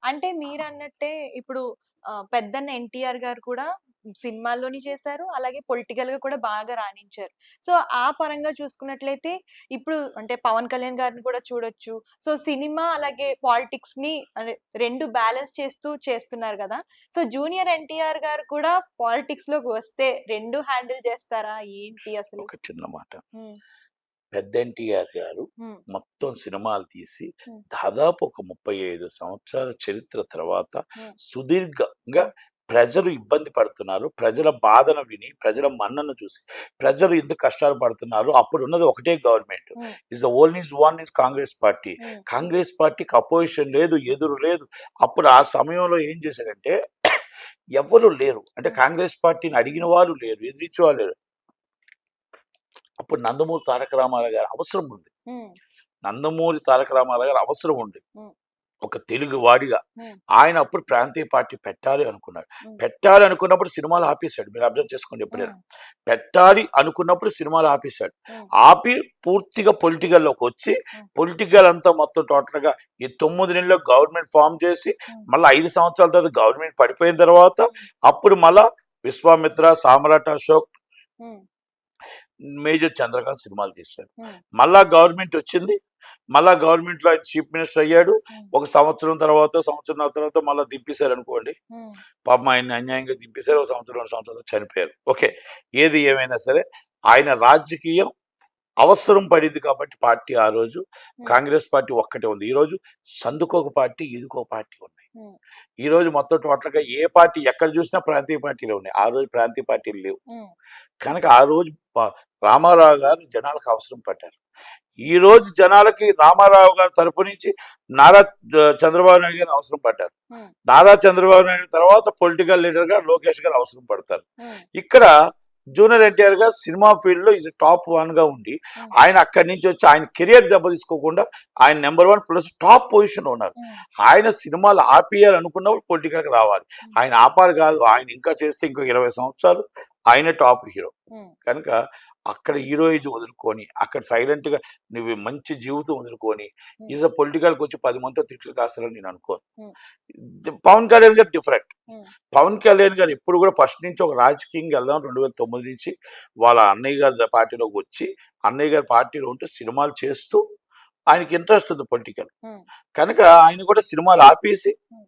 అంటే మీరన్నట్టే ఇప్పుడు పెద్దన్న ఎన్టీఆర్ గారు కూడా సినిమాల్లోని చేశారు. అలాగే పొలిటికల్‌గా కూడా బాగా రాణించారు. సో, ఆ పరంగా చూసుకున్నట్లయితే ఇప్పుడు అంటే పవన్ కళ్యాణ్ గారిని కూడా చూడొచ్చు. సో, సినిమా అలాగే పాలిటిక్స్‌ని అదే 2 బ్యాలెన్స్ చేస్తూ చేస్తున్నారు గదా! సో, జూనియర్ ఎన్టీఆర్ గారు కూడా పాలిటిక్స్‌లోకి వస్తే 2 హ్యాండిల్ చేస్తారా? ఏంటి అసలు? ఒక చిన్న మాట. హ్మ్. పెద్ద ఎన్టీఆర్ గారు హ్మ్. మొత్తం సినిమాలు తీసి హ్మ్. దాదాపు ఒక 35 సంవత్సరాల చరిత్ర తర్వాత హ్మ్. సుదీర్ఘంగా హ్మ్. ప్రజలు ఇబ్బంది పడుతున్నారు. ప్రజల బాధను విని, ప్రజల మన్నన చూసి, ప్రజలు ఎందుకు కష్టాలు పడుతున్నారు. అప్పుడున్నది ఒకటే గవర్నమెంట్. హ్మ్. Is the only one is Congress party. హ్మ్. కాంగ్రెస్ పార్టీకి అపోజిషన్ లేదు, ఎదురు లేదు. అప్పుడు ఆ సమయంలో ఏం చేశారంటే ఎవ్వరు లేరు. అంటే హ్మ్. కాంగ్రెస్ పార్టీని అడిగిన వాళ్ళు లేరు, ఎదిరించే వాళ్ళు లేరు. అప్పుడు నందమూరి తారక రామారావు గారి అవసరం ఉంది. హ్మ్. నందమూరి తారక రామారావు గారి అవసరం ఉంది. హ్మ్. ఒక తెలుగు వాడిగా. హ్మ్. ఆయన అప్పుడు ప్రాంతీయ పార్టీ పెట్టాలి అనుకున్నాడు. హ్మ్. పెట్టాలి అనుకున్నప్పుడు సినిమాలు ఆపేశాడు. మీరు అర్థం చేసుకోండి ఎప్పుడైనా. హ్మ్. పెట్టాలి అనుకున్నప్పుడు సినిమాలు ఆపేశాడు. హ్మ్. ఆపి పూర్తిగా పొలిటికల్‌లోకొచ్చి, హ్మ్. పొలిటికల్ అంతా మొత్తం టోటల్‌గా ఈ 9 నెలల్లో గవర్నమెంట్ ఫార్మ్ చేసి, హ్మ్. మళ్ళా 5 సంవత్సరాల తర్వాత గవర్నమెంట్ పడిపోయిన తర్వాత, హ్మ్. అప్పుడు మళ్ళా 'విశ్వామిత్ర', 'సామ్రాట్ అశోక్', హ్మ్. 'మేజర్ చంద్రకాంత్' సినిమాలు తీశారు. హ్మ్. మళ్ళా గవర్నమెంట్ వచ్చింది. మళ్ళా గవర్నమెంట్‌లో ఆయన చీఫ్ మినిస్టర్ అయ్యాడు. హ్మ్. ఒక సంవత్సరం తర్వాత, సంవత్సరంన్నర తర్వాత మళ్ళా దింపేశారనుకోండి. హ్మ్. పాపం ఆయన్ని అన్యాయంగా దింపేశారు. ఒక సంవత్సరం, 2 సంవత్సరాలు చనిపోయారు. ఓకే. ఏది ఏమైనా సరే ఆయన రాజకీయం అవసరం పడింది కాబట్టి పార్టీ ఆ రోజు. హ్మ్. కాంగ్రెస్ పార్టీ ఒక్కటే ఉంది. ఈరోజు సందుకొక పార్టీ, ఈదుకొక పార్టీ ఉన్నాయి. హ్మ్. ఈరోజు మొత్తం టోటల్‌గా ఏ పార్టీ ఎక్కడ చూసినా ప్రాంతీయ పార్టీలే ఉన్నాయి. ఆ రోజు ప్రాంతీయ పార్టీలు లేవు. హ్మ్. కనుక ఆ రోజు రామారావు గారు జనాలకు అవసరం పడ్డారు. ఈరోజు జనాలకి రామారావు గారి తరపు నుంచి నారా చంద్రబాబు నాయుడు గారు అవసరం పడ్డారు. హ్మ్. నారా చంద్రబాబు నాయుడు తర్వాత పొలిటికల్ లీడర్‌గా లోకేష్ గారు అవసరం పడతారు. హ్మ్. ఇక్కడ జూనియర్ ఎన్టీఆర్ గారు సినిమా ఫీల్డ్‌లో ఈజ్ టాప్ 1గా ఉండి, హ్మ్. ఆయన అక్కడి నుంచి వచ్చి ఆయన కెరియర్ దెబ్బతీసుకోకుండా ఆయన నంబర్ 1 ప్లస్ టాప్ పొజిషన్‌లో ఉన్నారు. హ్మ్. ఆయన సినిమాలు ఆపేయాలనుకున్నప్పుడు పొలిటికల్‌గా రావాలి. హ్మ్. ఆయన ఆపాలి కాదు. ఆయన ఇంకా చేస్తే ఇంకో 20 సంవత్సరాలు ఆయనే టాప్ హీరో. హ్మ్. కనుక అక్కడ హీరోయిజం వదులుకొని, అక్కడ సైలెంట్‌గా నువ్వు మంచి జీవితం వదులుకొని, హ్మ్. ఈజ్ పొలిటికల్‌కొచ్చి 10 మందితో తిట్లు కాస్తారని నేను అనుకోను. హ్మ్. పవన్ కళ్యాణ్ గారు డిఫరెంట్. హ్మ్. పవన్ కళ్యాణ్ గారు ఎప్పుడు కూడా ఫస్ట్ నుంచి ఒక రాజకీయంగా వెళ్దాం 2009 నుంచి వాళ్ళ అన్నయ్య గారి పార్టీలోకి వచ్చి, అన్నయ్య గారి పార్టీలో ఉంటూ సినిమాలు చేస్తూ ఆయనకి ఇంట్రెస్ట్ ఉంది పొలిటికల్. హ్మ్. కనుక ఆయన కూడా సినిమాలు ఆపేసి హ్మ్.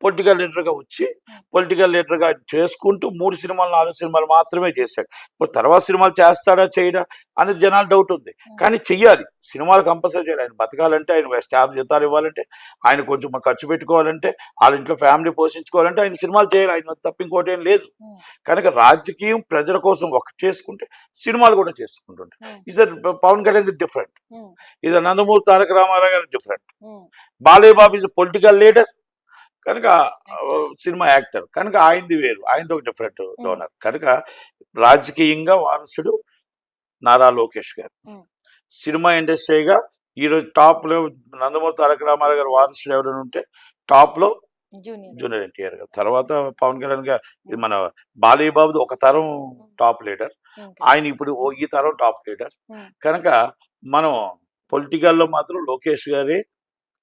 పొలిటికల్ లీడర్‌గా వచ్చి, హ్మ్. పొలిటికల్ లీడర్‌గా చేసుకుంటూ 3 సినిమాలు, 4 సినిమాలు మాత్రమే చేశాడు. ఇప్పుడు తర్వాత సినిమాలు చేస్తాడా? చేయడా? అనేది జనాల డౌట్ ఉంది. హ్మ్. కానీ చెయ్యాలి. సినిమాలు కంపల్సరీ చేయాలి. ఆయన బతకాలంటే, ఆయన స్టాఫ్ జీతాలు ఇవ్వాలంటే, ఆయన కొంచెం ఖర్చు పెట్టుకోవాలంటే, ఆళ్ళ ఇంట్లో ఫ్యామిలీ పోషించుకోవాలంటే ఆయన సినిమాలు చేయాలి. ఆయన తప్ప ఇంకోటేం లేదు. హ్మ్. కనుక రాజకీయం ప్రజల కోసం ఒకటి చేసుకుంటే, సినిమాలు కూడా చేసుకుంటుంటారు. హ్మ్. ఈజ్ పవన్ కళ్యాణ్ గారు డిఫరెంట్. హ్మ్. ఈజ్ నందమూరి తారక రామారావు గారు డిఫరెంట్. హ్మ్. Balayya Babu is political leader. కనుక యాక్టర్. Cinema actor. కనుక ఆయనది వేరు. ఆయనది ఒక డిఫరెంట్ హ్మ్. డోనర్. కనుక రాజకీయంగా వారసుడు నారా లోకేష్ గారు. హ్మ్. సినిమా ఇండస్ట్రీగా ఈరోజు టాప్‌లో నందమూరి తారక రామారావు గారి వారసుడు ఎవరైనా ఉంటే టాప్‌లో జూనియర్. జూనియర్ ఎన్టీఆర్ గారు. తర్వాత పవన్ కళ్యాణ్ గారు ఇది హ్మ్. మన బాలయ్య బాబుది ఒక తరం హ్మ్. Top leader. ఓకే. ఆయన ఇప్పుడు ఈ తరం టాప్ లీడర్. హ్మ్. కనుక మనం పొలిటికల్‌లో మాత్రం లోకేష్ గారే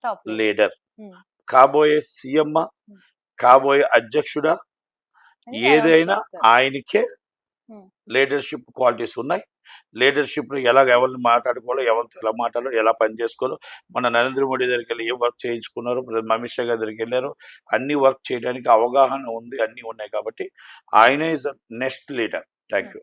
టాప్ లీడర్. లీడర్. హ్మ్. కాబోయే సీఎమ్మా? హ్మ్. కాబోయే అధ్యక్షుడా? అని అనౌన్స్ ఏదైనా చేస్తారు. ఆయనకే హ్మ్. లీడర్‌షిప్ క్వాలిటీస్ ఉన్నాయి. లీడర్‌షిప్‌లో ఎవరిని మాట్లాడుకోవాలో, ఎవరితో ఎలా మాట్లాడాలో, ఎలా పని చేసుకోవాలో, మన నరేంద్ర మోడీ దగ్గరికెళ్ళి ఏం వర్క్ చేయించుకున్నారో, అమిత్ షా గారి దగ్గరికెళ్లారో, అన్ని వర్క్ చేయడానికి అవగాహన ఉంది. అన్నీ ఉన్నాయి కాబట్టి ఆయనే is the next leader. Thank హ్మ్. యూ.